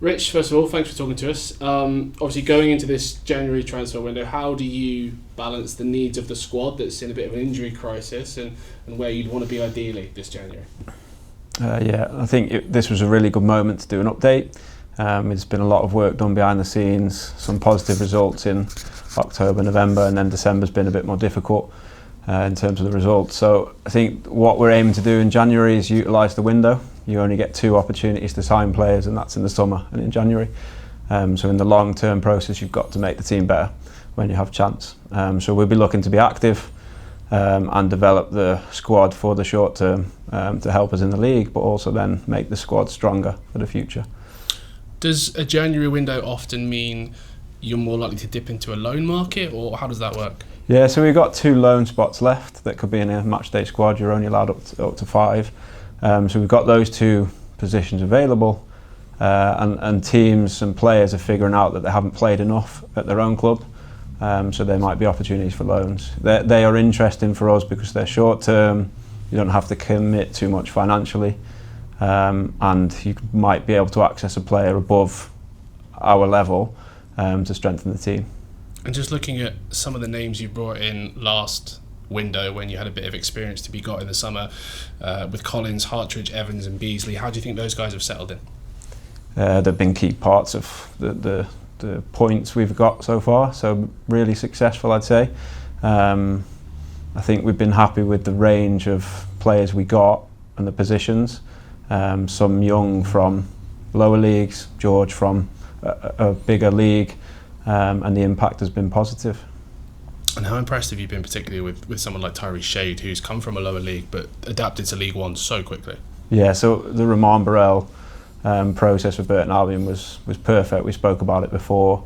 Rich, first of all, thanks for talking to us. Obviously, going into this January transfer window, how do you balance the needs of the squad that's in a bit of an injury crisis and where you'd want to be ideally this January? I think this was a really good moment to do an update. There's been a lot of work done behind the scenes, some positive results in October, November, and then December's been a bit more difficult in terms of the results. So I think what we're aiming to do in January is utilise the window. You only get 2 opportunities to sign players, and that's in the summer and in January. So in the long-term process, you've got to make the team better when you have chance. So we'll be looking to be active and develop the squad for the short term to help us in the league, but also then make the squad stronger for the future. Does a January window often mean you're more likely to dip into a loan market, or how does that work? Yeah, so we've got 2 loan spots left that could be in a matchday squad. You're only allowed up to 5. So we've got those 2 positions available, and teams and players are figuring out that they haven't played enough at their own club, so there might be opportunities for loans. They are interesting for us because they're short term, you don't have to commit too much financially, and you might be able to access a player above our level to strengthen the team. And just looking at some of the names you brought in last window when you had a bit of experience to be got in the summer with Collins, Hartridge, Evans and Beasley, how do you think those guys have settled in? They've been key parts of the points we've got so far, so really successful, I'd say. I think we've been happy with the range of players we got and the positions. Some young from lower leagues, George from a bigger league, and the impact has been positive. And how impressed have you been particularly with someone like Tyree Shade, who's come from a lower league but adapted to League One so quickly? Yeah, so the Roman Burrell process with Burton Albion was perfect. We spoke about it before.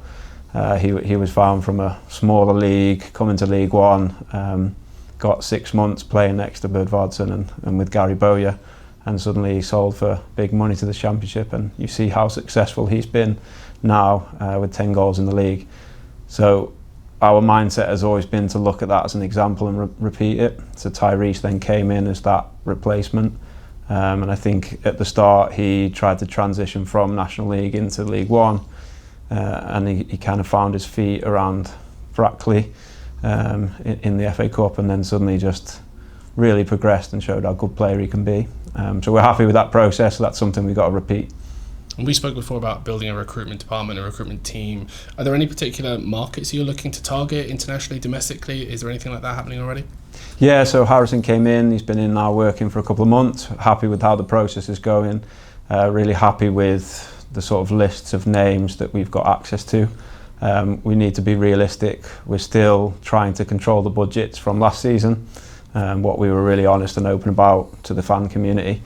He was found from a smaller league, coming to League One, got 6 months playing next to Budvarsson and with Gary Bowyer, and suddenly he sold for big money to the Championship, and you see how successful he's been now with 10 goals in the league. So our mindset has always been to look at that as an example and repeat it. So Tyrese then came in as that replacement, and I think at the start he tried to transition from National League into League One, and he kind of found his feet around Brackley in the FA Cup, and then suddenly just really progressed and showed how good player he can be. So we're happy with that process, so that's something we've got to repeat. And we spoke before about building a recruitment department, a recruitment team. Are there any particular markets you're looking to target internationally, domestically? Is there anything like that happening already? Yeah, so Harrison came in, he's been in now working for a couple of months, happy with how the process is going, really happy with the sort of lists of names that we've got access to. We need to be realistic, we're still trying to control the budgets from last season, what we were really honest and open about to the fan community.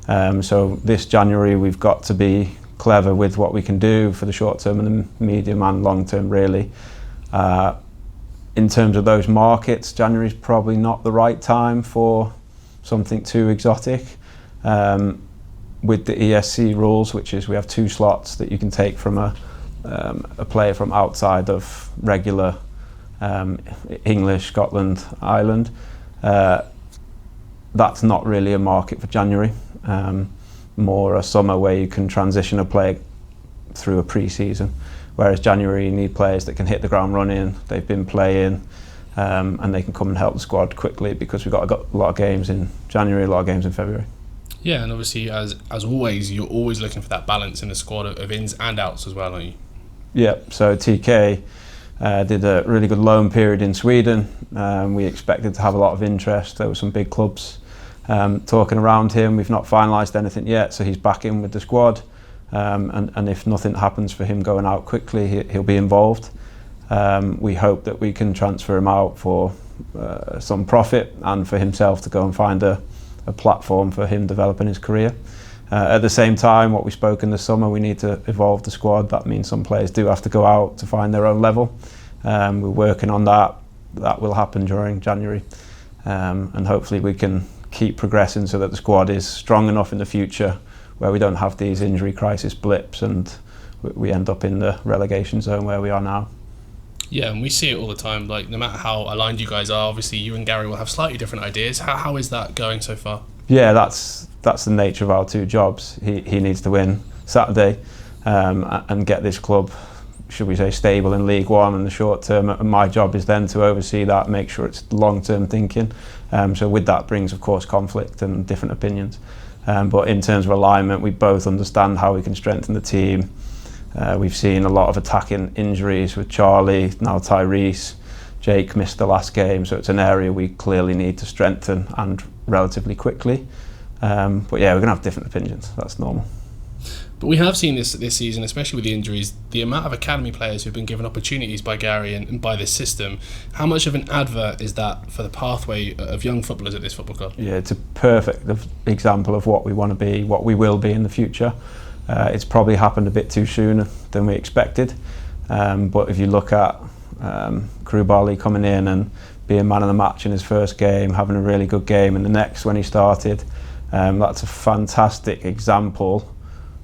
So this January we've got to be clever with what we can do for the short term and the medium and long term really. In terms of those markets, January is probably not the right time for something too exotic. With the ESC rules, which is we have 2 slots that you can take from a player from outside of regular English, Scotland, Ireland. That's not really a market for January. More a summer where you can transition a player through a pre-season, whereas January you need players that can hit the ground running, they've been playing, and they can come and help the squad quickly because we've got a lot of games in January, a lot of games in February. Yeah, and obviously as always, you're always looking for that balance in the squad of ins and outs as well, aren't you? Yeah, so TK did a really good loan period in Sweden. We expected to have a lot of interest. There were some big clubs talking around him. We've not finalised anything yet, so he's back in with the squad, and if nothing happens for him going out quickly, he'll be involved. We hope that we can transfer him out for some profit and for himself to go and find a platform for him developing his career. At the same time, what we spoke in the summer, we need to evolve the squad. That means some players do have to go out to find their own level. We're working on that. That will happen during January, and hopefully we can keep progressing so that the squad is strong enough in the future where we don't have these injury crisis blips and we end up in the relegation zone where we are now. Yeah, and we see it all the time. Like, no matter how aligned you guys are, obviously you and Gary will have slightly different ideas. How is that going so far? Yeah, that's the nature of our 2 jobs. He needs to win Saturday, and get this club, should we say, stable in League One in the short term. And my job is then to oversee that, make sure it's long-term thinking. So with that brings, of course, conflict and different opinions. But in terms of alignment, we both understand how we can strengthen the team. We've seen a lot of attacking injuries with Charlie, now Tyrese. Jake missed the last game, so it's an area we clearly need to strengthen, and relatively quickly. But yeah, we're going to have different opinions. That's normal. But we have seen this season, especially with the injuries, the amount of academy players who've been given opportunities by Gary and by this system. How much of an advert is that for the pathway of young footballers at this football club? Yeah, it's a perfect example of what we want to be, what we will be in the future. It's probably happened a bit too soon than we expected. But if you look at Koulibaly coming in and being man of the match in his first game, having a really good game in the next when he started, that's a fantastic example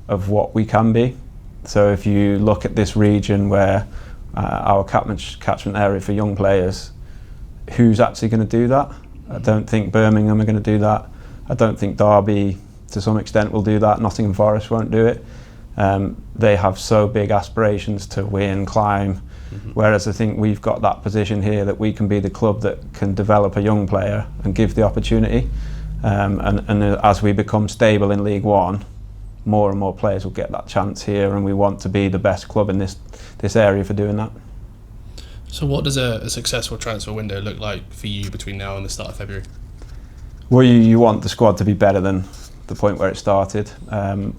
of what we can be. So if you look at this region where our catchment area for young players, who's actually going to do that? I don't think Birmingham are going to do that. I don't think Derby to some extent will do that. Nottingham Forest won't do it. They have so big aspirations to win, climb, whereas I think we've got that position here that we can be the club that can develop a young player and give the opportunity. And as we become stable in League One, more and more players will get that chance here, and we want to be the best club in this area for doing that. So what does a successful transfer window look like for you between now and the start of February? Well, you want the squad to be better than the point where it started.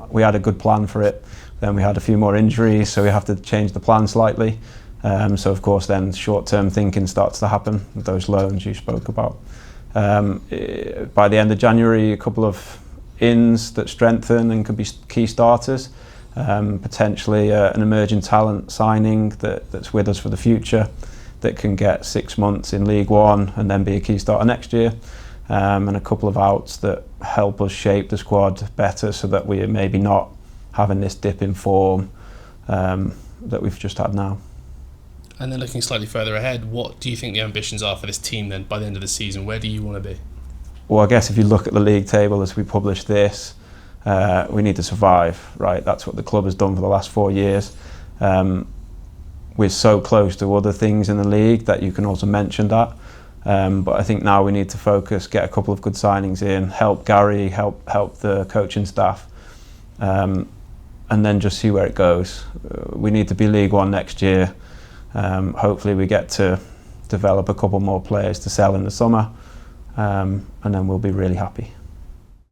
We had a good plan for it, then we had a few more injuries, so we have to change the plan slightly. So of course then short-term thinking starts to happen with those loans you spoke about. By the end of January, a couple of ins that strengthen and could be key starters. Potentially an emerging talent signing that's with us for the future, that can get 6 months in League One and then be a key starter next year. And a couple of outs that help us shape the squad better, so that we're maybe not having this dip in form that we've just had now. And then looking slightly further ahead, what do you think the ambitions are for this team then by the end of the season? Where do you want to be? Well, I guess if you look at the league table as we publish this, we need to survive, right? That's what the club has done for the last 4 years. We're so close to other things in the league that you can also mention that. But I think now we need to focus, get a couple of good signings in, help Gary, help the coaching staff, and then just see where it goes. We need to be League One next year. Hopefully we get to develop a couple more players to sell in the summer, and then we'll be really happy.